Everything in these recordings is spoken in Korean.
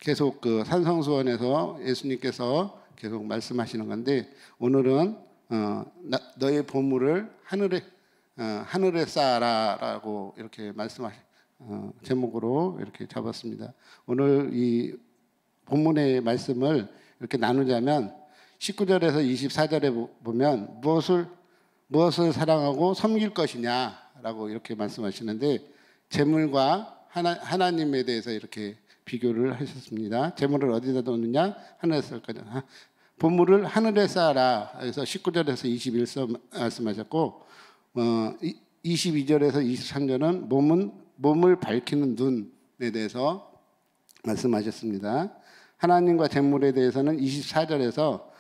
계속 그 산성수원에서 예수님께서 계속 말씀하시는 건데, 오늘은 너의 보물을 하늘에 쌓아라라고 이렇게 제목으로 이렇게 잡았습니다. 오늘 이 본문의 말씀을 이렇게 나누자면 19절에서 24절에 보면 무엇을 사랑하고 섬길 것이냐라고 이렇게 말씀하시는데, 재물과 하나님에 대해서 이렇게 비교를 하셨습니다. 재물을 어디다 놓느냐? 하늘에 쌓을 거냐. 보물을 하늘에 쌓아라. 그래서 19절에서 21절 말씀하셨고, 22절에서 23절은 몸을 밝히는 눈에 대해서 말씀하셨습니다. 하나님과 재물에 대해서는 24절에서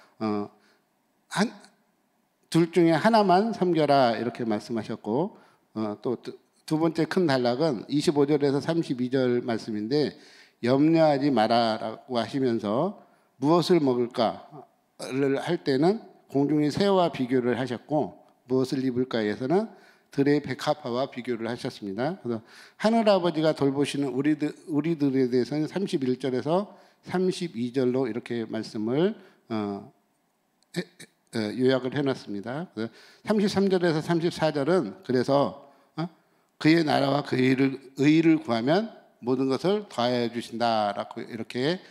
둘 중에 하나만 섬겨라 이렇게 말씀하셨고, 또 두 번째 큰 단락은 25절에서 32절 말씀인데, 염려하지 마라라고 하시면서 무엇을 먹을까를 할 때는 공중의 새와 비교를 하셨고, 무엇을 입을까에서는 들의 백합화와 비교를 하셨습니다. 그래서 하늘아버지가 돌보시는 우리들에 대해서는 31절에서 32절로 이렇게 말씀을 요약을 해놨습니다. 33절에서 34절은 그래서 그의 나라와 그의 의를 구하면 모든 것을 더하여 주신다라고 이렇게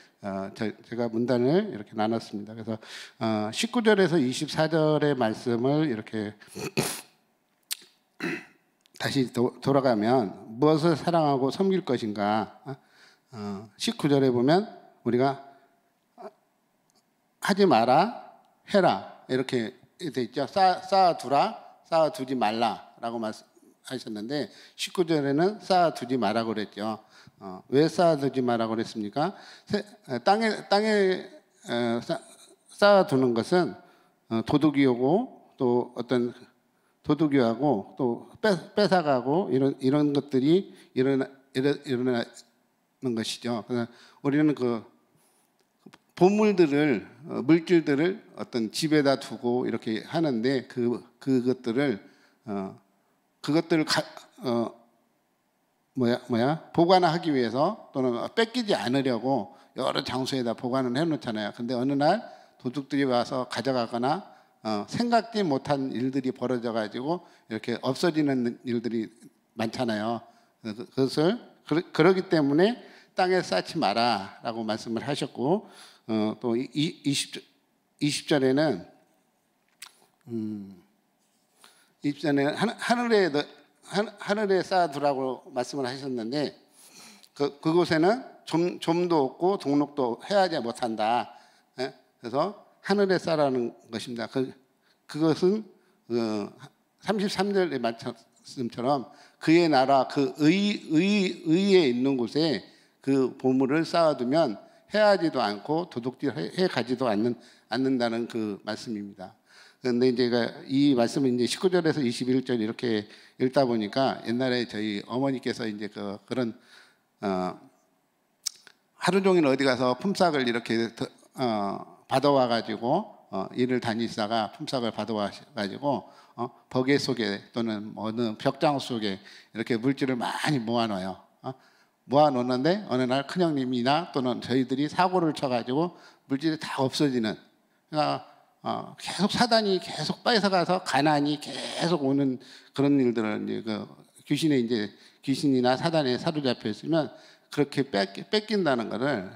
제가 문단을 이렇게 나눴습니다. 그래서 19절에서 24절의 말씀을 이렇게 다시 돌아가면 무엇을 사랑하고 섬길 것인가. 19절에 보면 우리가 하지 마라, 해라 이렇게 돼 있죠. 쌓아두지 말라라고 말씀하셨는데 19절에는 쌓아두지 마라고 그랬죠. 왜 쌓아두지 마라고 그랬습니까? 땅에 쌓아두는 것은 도둑이 오고 또 어떤 도둑이 하고 또 뺏어가고 이런 것들이 일어나는 것이죠. 그래서 우리는 그 보물들을 물질들을 어떤 집에다 두고 이렇게 하는데 그것들을 보관하기 위해서 또는 뺏기지 않으려고 여러 장소에다 보관을 해놓잖아요. 근데 어느 날 도둑들이 와서 가져가거나 생각지 못한 일들이 벌어져 가지고 이렇게 없어지는 일들이 많잖아요. 그것을 그러기 때문에 땅에 쌓지 마라라고 말씀을 하셨고, 또 20절에는 하늘에 쌓아두라고 말씀을 하셨는데, 그곳에는 좀도 없고 동록도 해하지 못한다. 그래서 하늘에 쌓으라는 것입니다. 그것은 33절의 말씀처럼 그의 나라, 그 의에 있는 곳에 그 보물을 쌓아두면 해하지도 않고 도둑질 해가지도 않는다는 그 말씀입니다. 그런데 이제 이 말씀은 이제 19절에서 21절 이렇게 읽다 보니까 옛날에 저희 어머니께서 이제 그런 하루 종일 어디 가서 품삯을 이렇게 받아와 가지고 일을 다니다가 품삯을 받아와 가지고 버개 속에 또는 어느 벽장 속에 이렇게 물질을 많이 모아놔요. 모아놓는데 어느 날 큰형님이나 또는 저희들이 사고를 쳐가지고 물질이 다 없어지는, 그러니까 계속 사단이 계속 뺏어가서 가난이 계속 오는 그런 일들을 이제 귀신이나 사단에 사로잡혀 있으면 그렇게 뺏긴다는 것을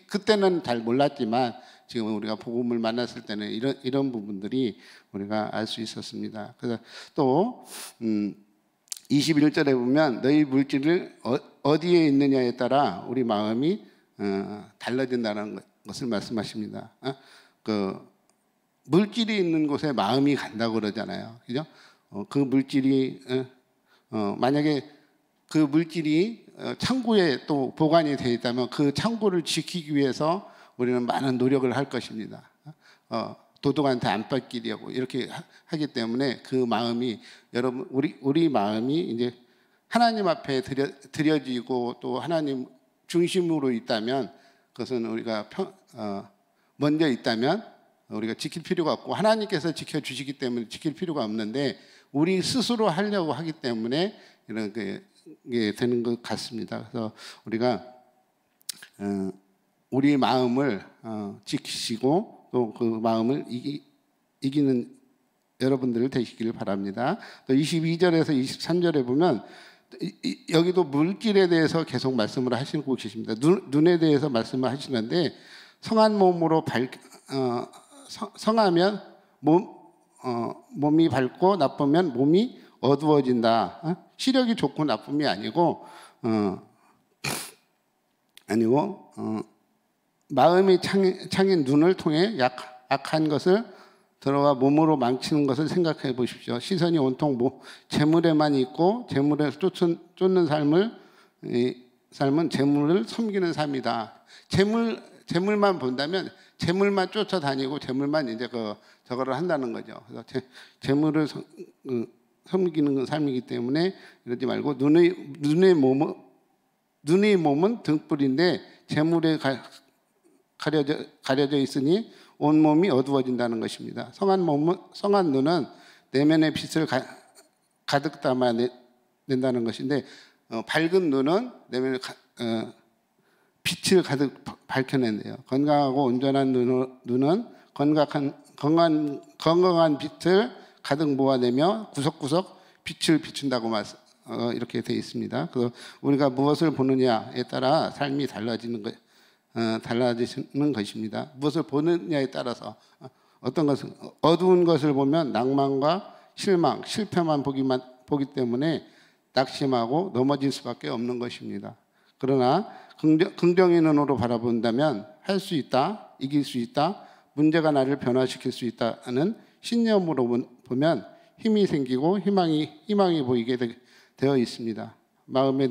그때는 잘 몰랐지만 지금 우리가 복음을 만났을 때는 이런 부분들이 우리가 알 수 있었습니다. 그래서 또 21절에 보면 너희 물질을 어디에 있느냐에 따라 우리 마음이 달라진다는 것을 말씀하십니다. 그 물질이 있는 곳에 마음이 간다고 그러잖아요. 그죠? 그 물질이 만약에 그 물질이 창고에 또 보관이 되어 있다면 그 창고를 지키기 위해서 우리는 많은 노력을 할 것입니다. 도둑한테 안 뺏기려고 이렇게 하기 때문에 그 마음이, 여러분 우리 마음이 이제 하나님 앞에 드려지고 또 하나님 중심으로 있다면, 그것은 우리가 먼저 있다면 우리가 지킬 필요가 없고 하나님께서 지켜주시기 때문에 지킬 필요가 없는데 우리 스스로 하려고 하기 때문에 이런 게 되는 것 같습니다. 그래서 우리가 우리 마음을 지키시고 또 그 마음을 이기는 여러분들 되시기를 바랍니다. 또 22절에서 23절에 보면 여기도 물질에 대해서 계속 말씀을 하시고 계십니다. 눈에 대해서 말씀을 하시는데 성한 몸으로 성하면 몸이 밝고 나쁘면 몸이 어두워진다. 시력이 좋고 나쁨이 아니고 마음이 창인 눈을 통해 약한 것을 들어와 몸으로 망치는 것을 생각해 보십시오. 시선이 온통 재물에만 있고 재물에 쫓는 삶은 재물을 섬기는 삶이다. 재물만 본다면 재물만 쫓아다니고 재물만 이제 저거를 한다는 거죠. 그래서 재물을 섬기는 삶이기 때문에 이러지 말고 눈의 몸은 등불인데 재물에 가려져 있으니 온 몸이 어두워진다는 것입니다. 성한 눈은 내면의 빛을 가득 담아낸다는 것인데 밝은 눈은 내면의 빛을 가득 밝혀낸대요. 건강하고 온전한 눈은 건강한 빛을 가득 모아내며 구석구석 빛을 비춘다고 이렇게 되어 있습니다. 그래서 우리가 무엇을 보느냐에 따라 삶이 달라지는 것입니다. 무엇을 보느냐에 따라서 어떤 것은 어두운 것을 보면 낭만과 실망, 실패만 보기 때문에 낙심하고 넘어질 수밖에 없는 것입니다. 그러나 긍정의 눈으로 바라본다면 할 수 있다, 이길 수 있다, 문제가 나를 변화시킬 수 있다는 신념으로 보면 힘이 생기고 희망이 보이게 되어 있습니다. 마음의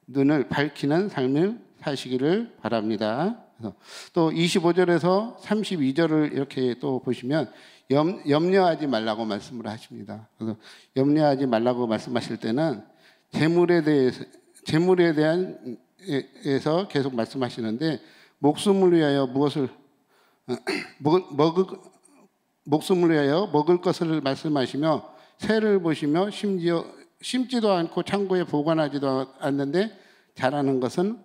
눈을 밝히는 삶을 사시기를 바랍니다. 또 25절에서 32절을 이렇게 또 보시면 염려하지 말라고 말씀을 하십니다. 그래서 염려하지 말라고 말씀하실 때는 재물에 대해서 계속 말씀하시는데 목숨을 위하여 먹을 것을 말씀하시며 새를 보시며 심지어 심지도 않고 창고에 보관하지도 않는데 자라는 것은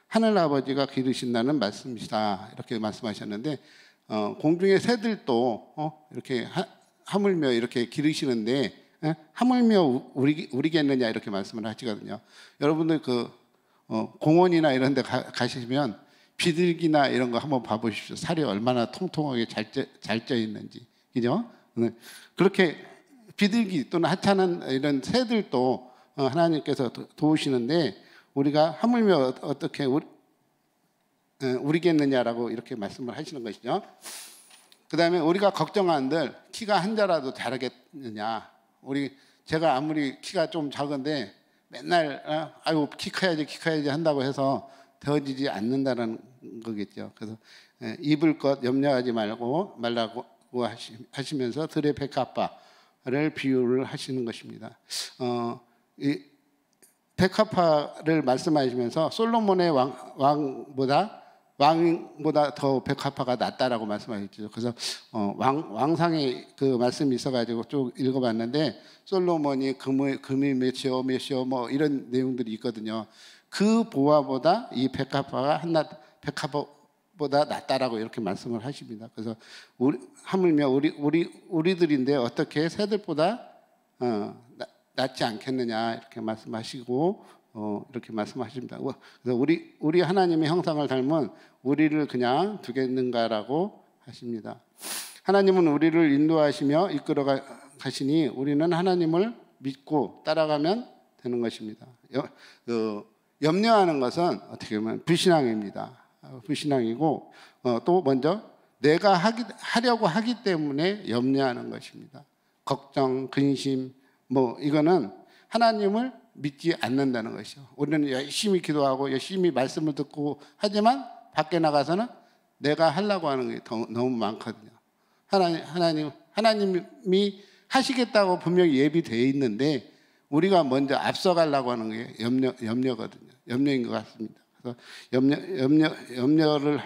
하늘 아버지가 기르신다는 말씀이다. 이렇게 말씀하셨는데 공중의 새들도 이렇게 하물며 이렇게 기르시는데 하물며 우리겠느냐 이렇게 말씀을 하시거든요. 여러분들 공원이나 이런 데 가시면 비둘기나 이런 거 한번 봐보십시오. 살이 얼마나 통통하게 잘 쪄 있는지. 그죠? 그렇게 비둘기 또는 하찮은 이런 새들도 하나님께서 도우시는데 우리가 하물며 어떻게 우리겠느냐라고 이렇게 말씀을 하시는 것이죠. 그 다음에 우리가 걱정한들 키가 한 자라도 자라겠느냐. 제가 아무리 키가 좀 작은데 맨날 아이고 키 커야지 한다고 해서 되어지지 않는다는 거겠죠. 그래서 입을 것 염려하지 말라고 하시면서 들의 백합화를 비유를 하시는 것입니다. 이 백합화를 말씀하시면서 솔로몬의 왕보다 더 백합화가 낫다라고 말씀하셨죠. 그래서 왕상의 그 말씀이 있어가지고 쭉 읽어봤는데 솔로몬이 금이 몇이요 뭐 이런 내용들이 있거든요. 그 보화보다 이 백합화가 백합보다 낫다라고 이렇게 말씀을 하십니다. 그래서 하물며 우리들인데 어떻게 새들보다 낫지 않겠느냐 이렇게 말씀하시고 이렇게 말씀하십니다. 그래서 우리 하나님의 형상을 닮은 우리를 그냥 두겠는가라고 하십니다. 하나님은 우리를 인도하시며 이끌어 가시니 우리는 하나님을 믿고 따라가면 되는 것입니다. 염려하는 것은 어떻게 보면 불신앙입니다. 불신앙이고 또 먼저 내가 하려고 하기 때문에 염려하는 것입니다. 걱정, 근심 이거는 하나님을 믿지 않는다는 것이죠. 우리는 열심히 기도하고 열심히 말씀을 듣고 하지만 밖에 나가서는 내가 하려고 하는 게 너무 많거든요. 하나님이 하시겠다고 분명히 예비되어 있는데 우리가 먼저 앞서가려고 하는 게 염려거든요. 염려인 것 같습니다. 그래서 염려를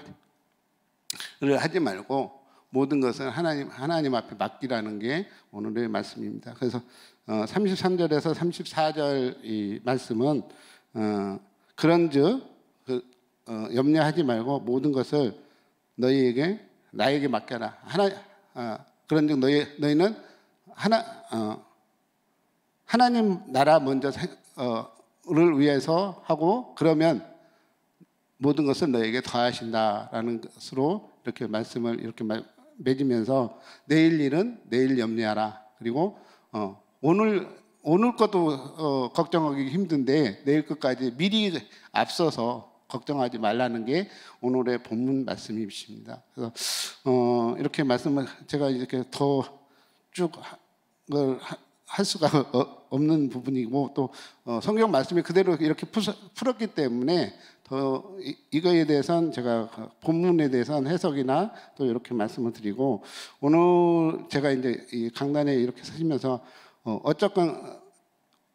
하지 말고 모든 것은 하나님 앞에 맡기라는 게 오늘의 말씀입니다. 그래서 33절에서 34절 이 말씀은 그런즉 염려하지 말고 모든 것을 나에게 맡겨라. 그런즉 너희는 하나님 나라 먼저 를 위해서 하고 그러면 모든 것을 너에게 더하신다라는 것으로 이렇게 말씀을 이렇게 맺으면서 내일 일은 내일 염려하라. 그리고 오늘 것도 걱정하기 힘든데 내일 것까지 미리 앞서서 걱정하지 말라는 게 오늘의 본문 말씀이십니다. 그래서 이렇게 말씀을 제가 이렇게 더 쭉 할 수가 없는 부분이고 또 성경 말씀이 그대로 이렇게 풀었기 때문에 더 이거에 대해서는 제가 본문에 대해서는 해석이나 또 이렇게 말씀을 드리고 오늘 제가 이제 이 강단에 이렇게 서시면서 어쨌건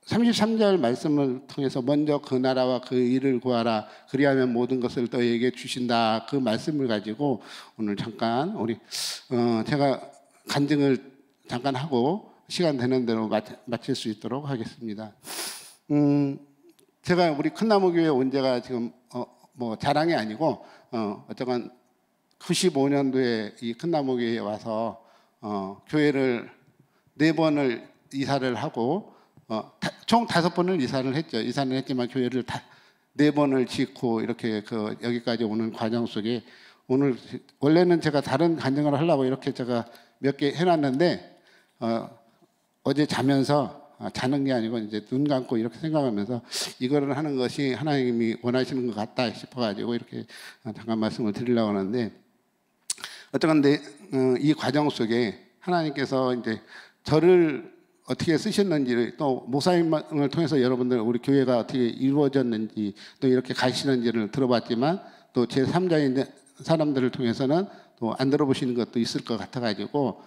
33절 말씀을 통해서 먼저 그 나라와 그 일을 구하라 그리하면 모든 것을 너희에게 주신다 그 말씀을 가지고 오늘 잠깐 제가 간증을 잠깐 하고 시간 되는 대로 마칠 수 있도록 하겠습니다. 제가 우리 큰나무교회 온 지가 지금 뭐 자랑이 아니고 어쨌건 95년도에 이 큰나무교회에 와서 교회를 4번을 이사를 하고 총 5번을 이사를 했죠. 이사는 했지만 교회를 4번을 짓고 이렇게 여기까지 오는 과정 속에 오늘 원래는 제가 다른 간증을 하려고 이렇게 제가 몇 개 해놨는데 어제 자는 게 아니고 이제 눈 감고 이렇게 생각하면서 이거를 하는 것이 하나님이 원하시는 것 같다 싶어가지고 이렇게 잠깐 말씀을 드리려고 하는데 어쨌건 이 과정 속에 하나님께서 이제 저를 어떻게 쓰셨는지 또 목사님을 통해서 여러분들 우리 교회가 어떻게 이루어졌는지 또 이렇게 가시는지를 들어봤지만 또 제3자인 사람들을 통해서는 또 안 들어보시는 것도 있을 것 같아가지고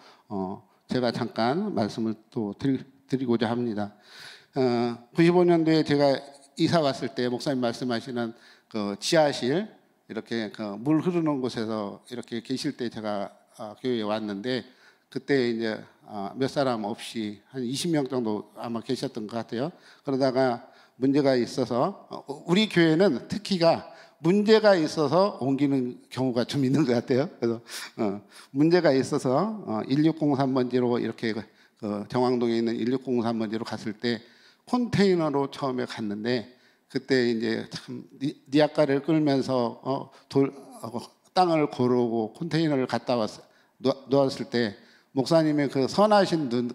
제가 잠깐 말씀을 또 드리고자 합니다. 95년도에 제가 이사 왔을 때 목사님 말씀하시는 그 지하실 이렇게 물 흐르는 곳에서 이렇게 계실 때 제가 교회에 왔는데 그때 이제 몇 사람 없이 한 20명 정도 아마 계셨던 것 같아요. 그러다가 문제가 있어서 우리 교회는 특히가 문제가 있어서 옮기는 경우가 좀 있는 것 같아요. 그래서 문제가 있어서 1603번지로 이렇게 정왕동에 있는 1603번지로 갔을 때 컨테이너로 처음에 갔는데 그때 이제 참 니아까를 끌면서 땅을 고르고 컨테이너를 갖다 놓았을 때 목사님의 그 선하신 눈,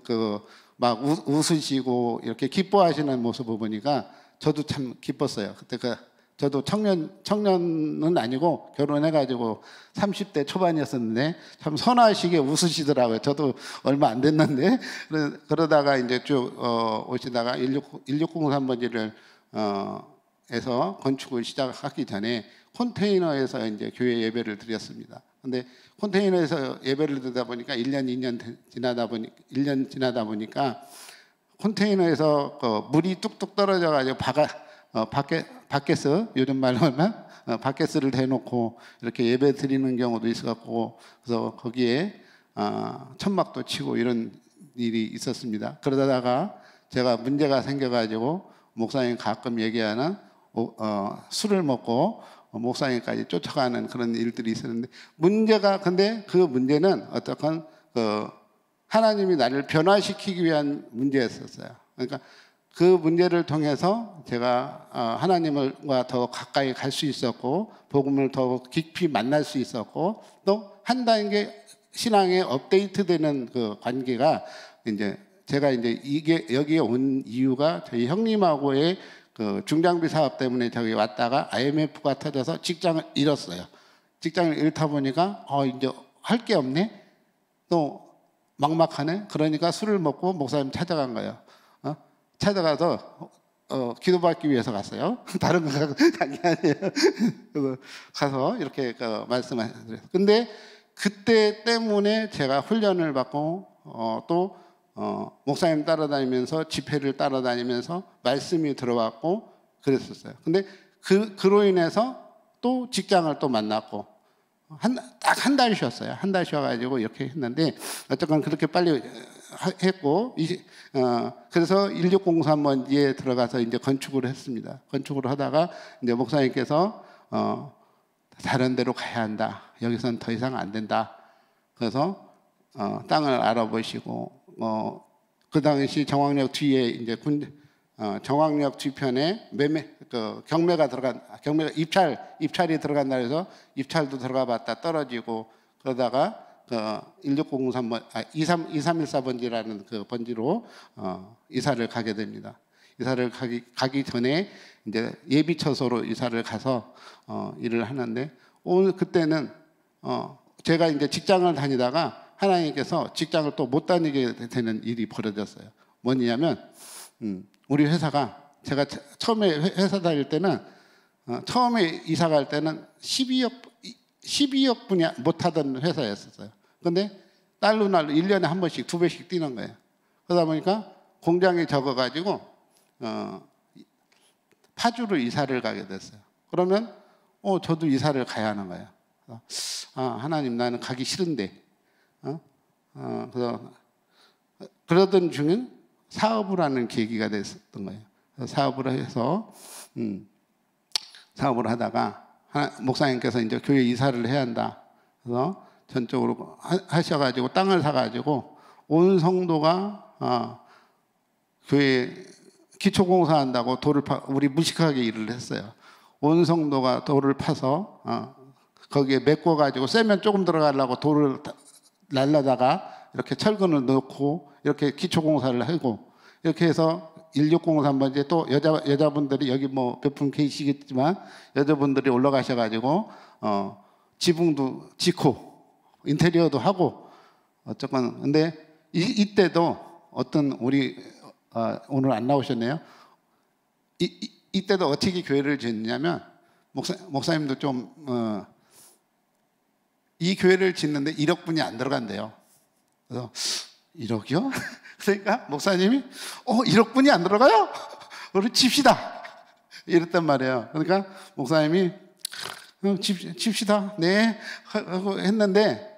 막 웃으시고 이렇게 기뻐하시는 모습을 보니까 저도 참 기뻤어요. 그때 저도 청년은 아니고 결혼해가지고 30대 초반이었었는데 참 선하시게 웃으시더라고요. 저도 얼마 안 됐는데 그러다가 이제 쭉 오시다가 1603번지를 에서 건축을 시작하기 전에 컨테이너에서 이제 교회 예배를 드렸습니다. 근데 컨테이너에서 예배를 드리다 보니까 1년 지나다 보니까 컨테이너에서 물이 뚝뚝 떨어져 가지고 바켓스 요즘 말로 하면 바켓스를 대놓고 이렇게 예배 드리는 경우도 있었고 그래서 거기에 천막도 치고 이런 일이 있었습니다. 그러다가 제가 문제가 생겨가지고 목사님 가끔 얘기하는 술을 먹고 목사님까지 쫓아가는 그런 일들이 있었는데 근데 그 문제는 어떡한 하나님이 나를 변화시키기 위한 문제였었어요. 그러니까 그 문제를 통해서 제가 하나님과 더 가까이 갈 수 있었고 복음을 더 깊이 만날 수 있었고 또 한 단계 신앙에 업데이트되는 그 관계가 이제 제가 이제 여기에 온 이유가 저희 형님하고의 그 중장비 사업 때문에 저기 왔다가 IMF가 터져서 직장을 잃었어요. 직장을 잃다 보니까 이제 할 게 없네. 또 막막하네. 그러니까 술을 먹고 목사님 찾아간 거예요. 찾아가서 기도받기 위해서 갔어요. 다른 거 간 게 아니에요. 그래서 가서 이렇게 말씀하셨어요. 근데 그때 때문에 제가 훈련을 받고 또 목사님 따라다니면서 집회를 따라다니면서 말씀이 들어왔고 그랬었어요. 근데 그로 인해서 또 직장을 또 만났고 딱 한 달 쉬었어요. 한 달 쉬어가지고 이렇게 했는데 어쨌건 그렇게 빨리 했고 그래서 1603번지에 들어가서 이제 건축을 했습니다. 건축을 하다가 이제 목사님께서 다른 데로 가야 한다. 여기선 더 이상 안 된다. 그래서 땅을 알아보시고 그 당시 정왕역 뒤에 이제 정왕역 뒤편에 경매가 입찰이 들어간다 해서 입찰도 들어가봤다 떨어지고 그러다가 16003번 2314번지라는 그 번지로 이사를 가게 됩니다. 이사를 가기 전에 이제 예비 처소로 이사를 가서 일을 하는데 오늘 그때는 제가 이제 직장을 다니다가 하나님께서 직장을 또 못 다니게 되는 일이 벌어졌어요. 뭐냐면 우리 회사가 제가 처음에 회사 다닐 때는 처음에 이사 갈 때는 12억 분이 못 하던 회사였었어요. 근데 날로 1년에 한 번씩 2배씩 뛰는 거예요. 그러다 보니까 공장이 적어가지고 파주로 이사를 가게 됐어요. 그러면 저도 이사를 가야 하는 거예요. 하나님 나는 가기 싫은데 그래서 그러던 중에 사업을 하는 계기가 됐었던 거예요. 사업을 해서 사업을 하다가 목사님께서 이제 교회 이사를 해야 한다. 그래서 전적으로 하셔가지고 땅을 사가지고 온 성도가 교회 기초공사한다고 돌을 우리 무식하게 일을 했어요. 온 성도가 돌을 파서 거기에 메꿔가지고 쇠면 조금 들어가려고 돌을 날라다가 이렇게 철근을 넣고 이렇게 기초공사를 하고 이렇게 해서 1603번지에 또 여자분들이 여기 뭐 몇 분 계시겠지만 여자분들이 올라가셔가지고 지붕도 짓고 인테리어도 하고 어쨌건 근데 이때도 어떤 우리 오늘 안 나오셨네요. 이때도 어떻게 교회를 짓냐면 목사님도 좀 이 교회를 짓는데 1억 분이 안 들어간대요. 그래서 1억이요? 그러니까 목사님이 1억 분이 안 들어가요? 우리 칩시다. 이랬단 말이에요. 그러니까 목사님이 칩시다. 네 하고 했는데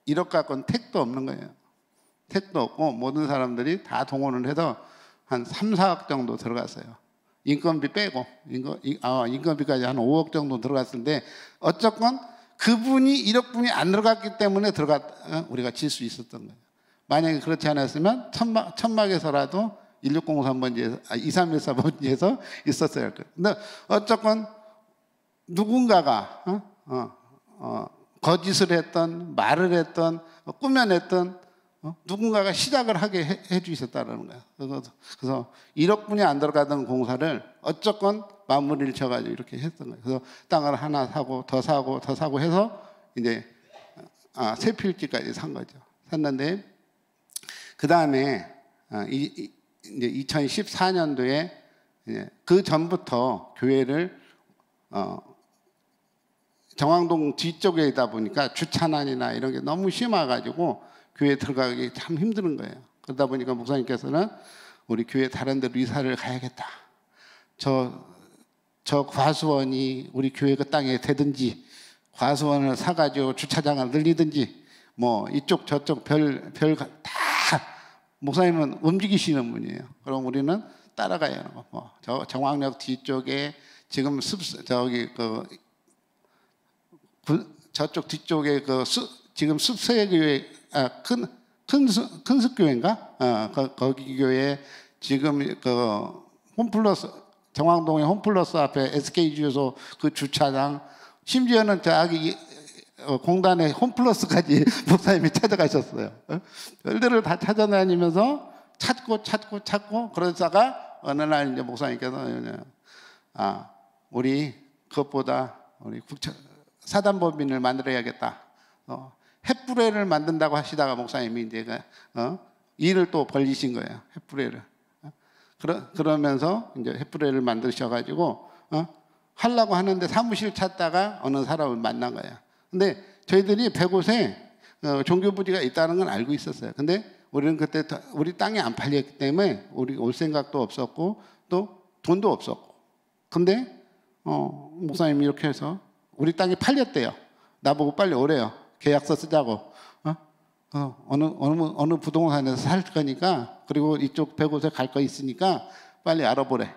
1억 갖고는 택도 없는 거예요. 택도 없고 모든 사람들이 다 동원을 해서 한 3, 4억 정도 들어갔어요. 인건비 빼고 인건비까지 한 5억 정도 들어갔는데 어쨌건 그분이 1억 분이 안 들어갔기 때문에 우리가 질 수 있었던 거예요. 만약에 그렇지 않았으면 천막에서라도 1603번지에서 2314번지에서 있었어야 할 거예요. 근데 어쨌건 누군가가 거짓을 했던 말을 했던 꾸며냈던 누군가가 시작을 하게 해주셨다는 거예요. 그래서 1억 분이 안 들어가던 공사를 어쨌건 마무리를 쳐가지고 이렇게 했던 거예요. 그래서 땅을 하나 사고 더 사고 더 사고 해서 이제 세 필지까지 산 거죠. 샀는데 그 다음에 이제 2014년도에 그 전부터 교회를 정왕동 뒤쪽에 있다 보니까 주차난이나 이런 게 너무 심해가지고 교회 들어가기 참 힘든 거예요. 그러다 보니까 목사님께서는 우리 교회 다른 데로 이사를 가야겠다. 저 과수원이 우리 교회 그 땅에 되든지 과수원을 사가지고 주차장을 늘리든지 뭐 이쪽 저쪽 별 다 목사님은 움직이시는 분이에요. 그럼 우리는 따라가야 하는 거. 저 정왕역 뒤쪽에 지금 저쪽 뒤쪽에 지금 숲세교회 큰 숲교회인가? 거기 교회 지금 홈플러스 정왕동의 홈플러스 앞에 SK 주유소 그 주차장 심지어는 저기 공단의 홈플러스까지 목사님이 찾아가셨어요. 별들을 다 찾아다니면서 찾고 그러다가 어느 날 이제 목사님께서 우리 그것보다 우리 사단법인을 만들어야겠다. 햇불회를 만든다고 하시다가 목사님이 이제 일을 또 벌리신 거예요. 햇불회를. 그러면서 이제 햇불회를 만드셔가지고 하려고 하는데 사무실 찾다가 어느 사람을 만난 거예요. 근데 저희들이 100곳에 종교부지가 있다는 건 알고 있었어요. 근데 우리는 그때 우리 땅이 안 팔렸기 때문에 우리 올 생각도 없었고 또 돈도 없었고. 근데 목사님이 이렇게 해서 우리 땅이 팔렸대요. 나보고 빨리 오래요. 계약서 쓰자고. 어느 부동산에서 살 거니까 그리고 이쪽 100곳에 갈 거 있으니까 빨리 알아보래.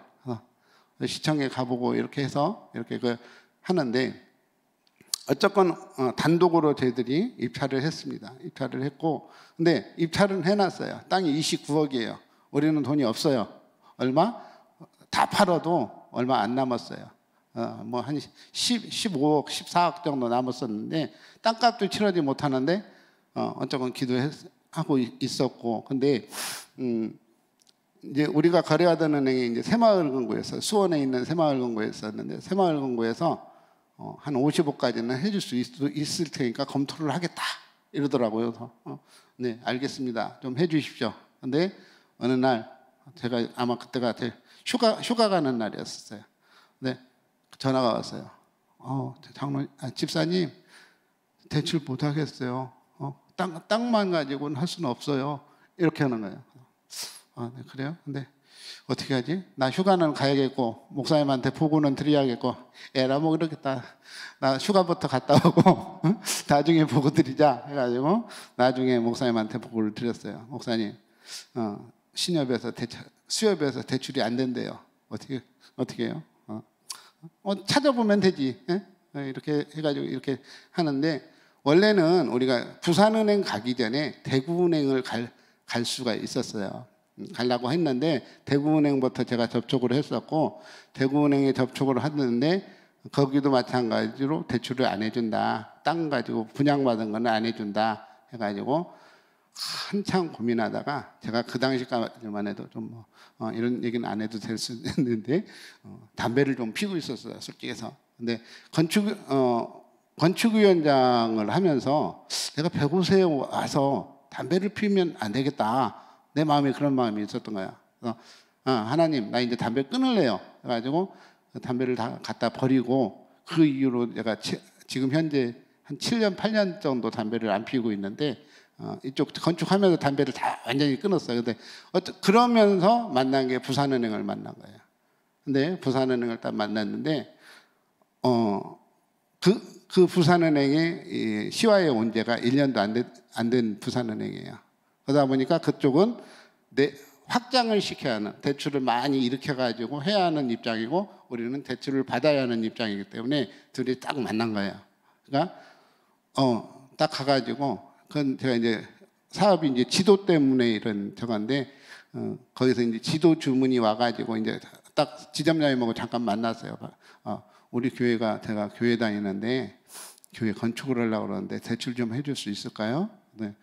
시청에 가보고 이렇게 해서 이렇게 하는데 어쨌건 단독으로 저희들이 입찰을 했습니다. 입찰을 했고, 근데 입찰은 해놨어요. 땅이 29억이에요. 우리는 돈이 없어요. 얼마? 다 팔아도 얼마 안 남았어요. 뭐 한 15억, 14억 정도 남았었는데 땅값도 치르지 못하는데 어쨌건 기도하고 있었고, 근데 이제 우리가 거래하던 은행이 이제 새마을금고에서, 수원에 있는 새마을금고였었는데, 새마을금고에서 한 50억까지는 해줄 수 있을 테니까 검토를 하겠다 이러더라고요. 그래서 네, 알겠습니다. 좀 해주십시오. 근데 어느 날 제가 아마 그때가 휴가 가는 날이었어요. 네, 전화가 왔어요. 집사님 대출 못 하겠어요. 땅만 가지고는 할 수는 없어요. 이렇게 하는 거예요. 네, 그래요? 근데 어떻게 하지? 나 휴가는 가야겠고 목사님한테 보고는 드려야겠고, 에라 뭐 그러겠다. 나 휴가부터 갔다 오고 나중에 보고 드리자 해가지고 나중에 목사님한테 보고를 드렸어요. 목사님, 수협에서 대출이 안 된대요. 어떻게 해요? 찾아보면 되지. 이렇게 해가지고 이렇게 하는데, 원래는 우리가 부산은행 가기 전에 대구은행을 갈 수가 있었어요. 가려고 했는데 대구은행부터 제가 접촉을 했었고, 대구은행에 접촉을 했는데 거기도 마찬가지로 대출을 안 해준다. 땅 가지고 분양받은 거는 안 해준다 해가지고 한참 고민하다가, 제가 그 당시까지만 해도 좀 이런 얘기는 안 해도 될 수 있는데 담배를 좀 피고 있었어요, 솔직해서. 근데 건축위원장을 하면서 내가 105세에 와서 담배를 피우면 안 되겠다, 내 마음에 그런 마음이 있었던 거야. 그래서 하나님, 나 이제 담배 끊을래요. 그래가지고 담배를 다 갖다 버리고, 그 이후로 제가 지금 현재 한 7년, 8년 정도 담배를 안 피우고 있는데, 이쪽 건축하면서 담배를 다 완전히 끊었어요. 근데 그러면서 만난 게 부산은행을 만난 거예요. 근데 부산은행을 딱 만났는데, 그 부산은행의 시와에 온 지가 1년도 안 된 부산은행이에요. 그러다 보니까 그쪽은 확장을 시켜야 하는, 대출을 많이 일으켜가지고 해야 하는 입장이고, 우리는 대출을 받아야 하는 입장이기 때문에 둘이 딱 만난 거예요. 그러니까 딱 가가지고, 그건 제가 이제 사업이 이제 지도 때문에 이런 저건데, 거기서 이제 지도 주문이 와가지고 이제 딱 지점장님하고 잠깐 만났어요. 우리 교회가, 제가 교회 다니는데 교회 건축을 하려고 그러는데 대출 좀 해줄 수 있을까요? 네.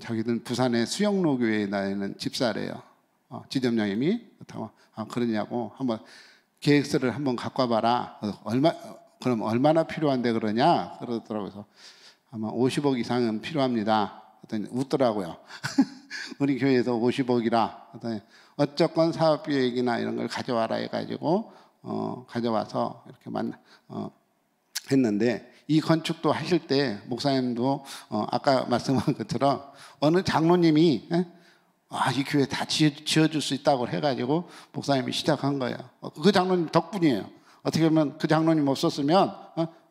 자기들은 부산의 수영로 교회에 다니는 집사래요. 지점장님이 그렇다고 그러냐고, 한번 계획서를 한번 갖고 와봐라. 그럼 얼마나 필요한데 그러냐 그러더라고요. 그래서 아마 50억 이상은 필요합니다. 그랬더니 웃더라고요. 우리 교회에서 50억이라. 그랬더니 어쨌건 사업계획이나 이런 걸 가져와라 해가지고 가져와서 이렇게 했는데, 이 건축도 하실 때 목사님도 아까 말씀한 것처럼 어느 장로님이 이 교회 다 지어줄 수 있다고 해가지고 목사님이 시작한 거예요. 그 장로님 덕분이에요. 어떻게 보면 그 장로님 없었으면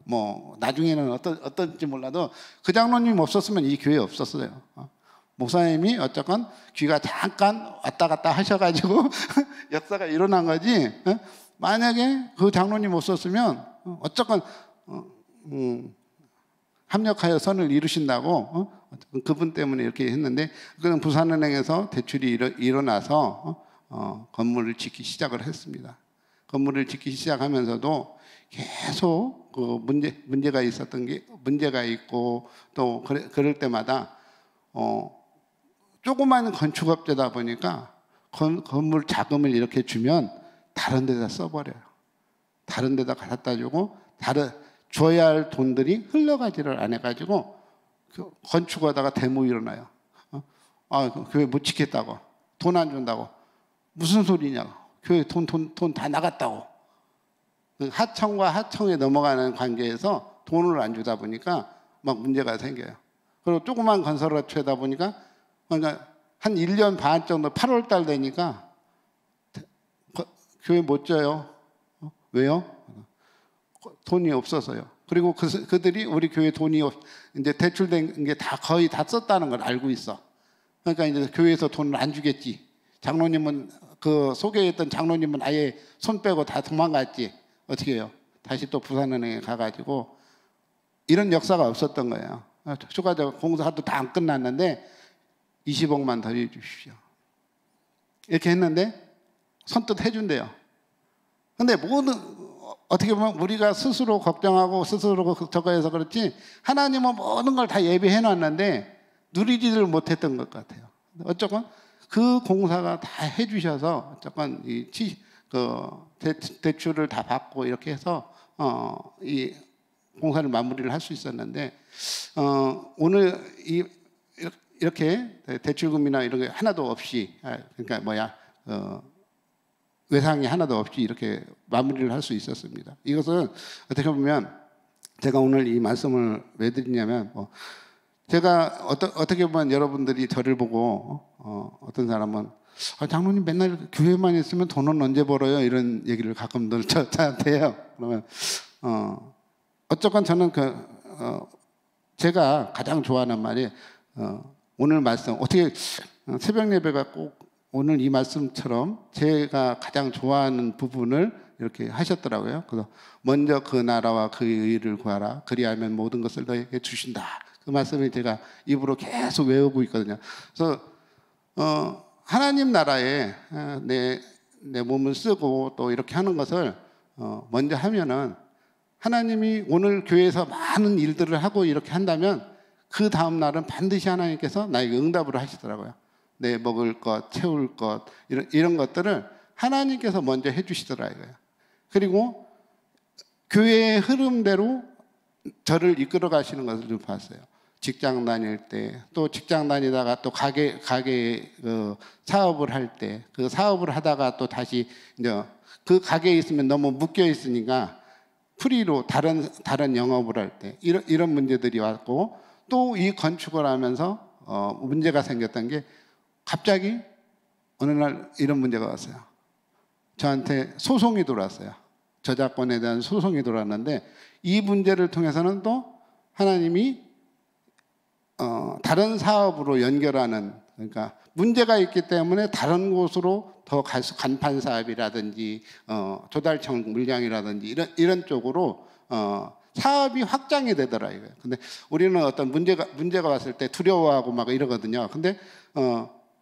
뭐 나중에는 어떤지 몰라도 그 장로님 없었으면 이 교회 없었어요. 목사님이 어쨌건 귀가 잠깐 왔다 갔다 하셔가지고 역사가 일어난 거지. 만약에 그 장로님 없었으면 어쨌건 합력하여 선을 이루신다고 그분 때문에 이렇게 했는데, 그는 부산은행에서 대출이 일어나서 건물을 짓기 시작을 했습니다. 건물을 짓기 시작하면서도 계속 그 문제가 있었던 게, 문제가 있고 또 그럴 때마다 조그마한 건축업자다 보니까 건물 자금을 이렇게 주면 다른 데다 써버려요. 다른 데다 갖다 주고, 줘야 할 돈들이 흘러가지를 안 해가지고 건축하다가 데모 일어나요. 교회 못 지켰다고, 돈 안 준다고. 무슨 소리냐고. 교회 돈 다 나갔다고. 하청과 하청에 넘어가는 관계에서 돈을 안 주다 보니까 막 문제가 생겨요. 그리고 조그만 건설업체다 보니까 그러니까 한 1년 반 정도, 8월 달 되니까 교회 못 져요. 왜요? 돈이 없어서요. 그리고 그들이 우리 교회 돈이 이제 대출된 게 다 거의 다 썼다는 걸 알고 있어. 그러니까 이제 교회에서 돈을 안 주겠지. 장로님은, 그 소개했던 장로님은 아예 손 빼고 다 도망갔지. 어떻게 해요? 다시 또 부산은행에 가가지고 이런 역사가 없었던 거예요. 추가적 공사도 다 안 끝났는데 20억만 더 해주십시오. 이렇게 했는데 선뜻 해준대요. 근데 어떻게 보면 우리가 스스로 걱정하고 스스로 저거 해서 그렇지 하나님은 모든 걸 다 예비해 놨는데 누리지를 못했던 것 같아요. 어쨌건 그 공사가 다 해주셔서 어쨌건 대출을 다 받고 이렇게 해서 이 공사를 마무리를 할 수 있었는데 오늘 이렇게 대출금이나 이런 게 하나도 없이 그러니까 외상이 하나도 없이 이렇게 마무리를 할 수 있었습니다. 이것은 어떻게 보면 제가 오늘 이 말씀을 왜 드리냐면 제가 어떻게 보면 여러분들이 저를 보고 어떤 사람은 장로님 맨날 교회만 있으면 돈은 언제 벌어요? 이런 얘기를 가끔들 저한테 해요. 그러면 어쨌건 저는 제가 가장 좋아하는 말이 오늘 말씀 어떻게 새벽 예배가 꼭 오늘 이 말씀처럼 제가 가장 좋아하는 부분을 이렇게 하셨더라고요. 그래서 먼저 그 나라와 그 의를 구하라. 그리하면 모든 것을 너에게 주신다. 그 말씀을 제가 입으로 계속 외우고 있거든요. 그래서 하나님 나라에 내 몸을 쓰고 또 이렇게 하는 것을 먼저 하면은 하나님이 오늘 교회에서 많은 일들을 하고 이렇게 한다면 그 다음 날은 반드시 하나님께서 나에게 응답을 하시더라고요. 내 먹을 것, 채울 것 이런 것들을 하나님께서 먼저 해주시더라 이거예요. 그리고 교회의 흐름대로 저를 이끌어 가시는 것을 좀 봤어요. 직장 다닐 때, 또 직장 다니다가 또 가게 사업을 할 때, 그 사업을 하다가 또 다시 이제 그 가게에 있으면 너무 묶여 있으니까 프리로 다른 영업을 할 때 이런 문제들이 왔고, 또 이 건축을 하면서 문제가 생겼던 게 갑자기 어느 날 이런 문제가 왔어요. 저한테 소송이 들어왔어요. 저작권에 대한 소송이 들어왔는데 이 문제를 통해서는 또 하나님이 다른 사업으로 연결하는, 그러니까 문제가 있기 때문에 다른 곳으로 더 간판 사업이라든지 조달청 물량이라든지 이런 쪽으로 사업이 확장이 되더라 이거예요. 근데 우리는 어떤 문제가 왔을 때 두려워하고 막 이러거든요. 근데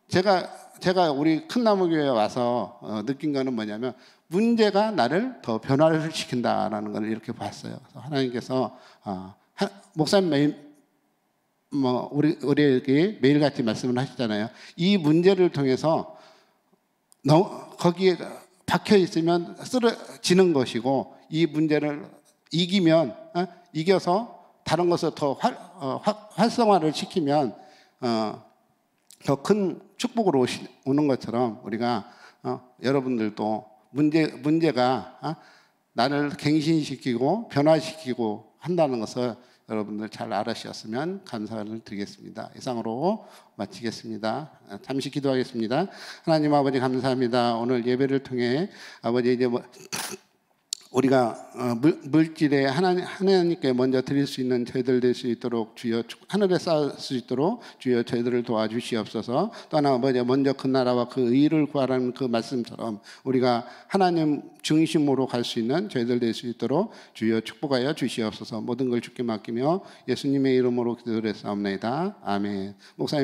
제가 우리 큰 나무교회에 와서 느낀 거는 뭐냐면 문제가 나를 더 변화를 시킨다라는 걸 이렇게 봤어요. 그래서 하나님께서 목사님 우리에게 매일같이 말씀을 하시잖아요. 이 문제를 통해서 거기에 박혀 있으면 쓰러지는 것이고, 이 문제를 이겨서 다른 것을 더 활성화를 시키면 더 큰 축복으로 오는 것처럼 우리가 여러분들도 문제가 나를 갱신시키고 변화시키고 한다는 것을 여러분들 잘 알으셨으면 감사를 드리겠습니다. 이상으로 마치겠습니다. 잠시 기도하겠습니다. 하나님 아버지 감사합니다. 오늘 예배를 통해 아버지 이제 우리가 물질에 하나님께 먼저 드릴 수 있는 저희들 될 수 있도록 주여 하늘에 쌓을 수 있도록 주여 저희들을 도와주시옵소서. 또 하나 아버지 먼저 그 나라와 그 의를 구하라는 그 말씀처럼 우리가 하나님 중심으로 갈 수 있는 저희들 될 수 있도록 주여 축복하여 주시옵소서. 모든 걸 주께 맡기며 예수님의 이름으로 기도를 했사옵나이다. 아멘. 목사님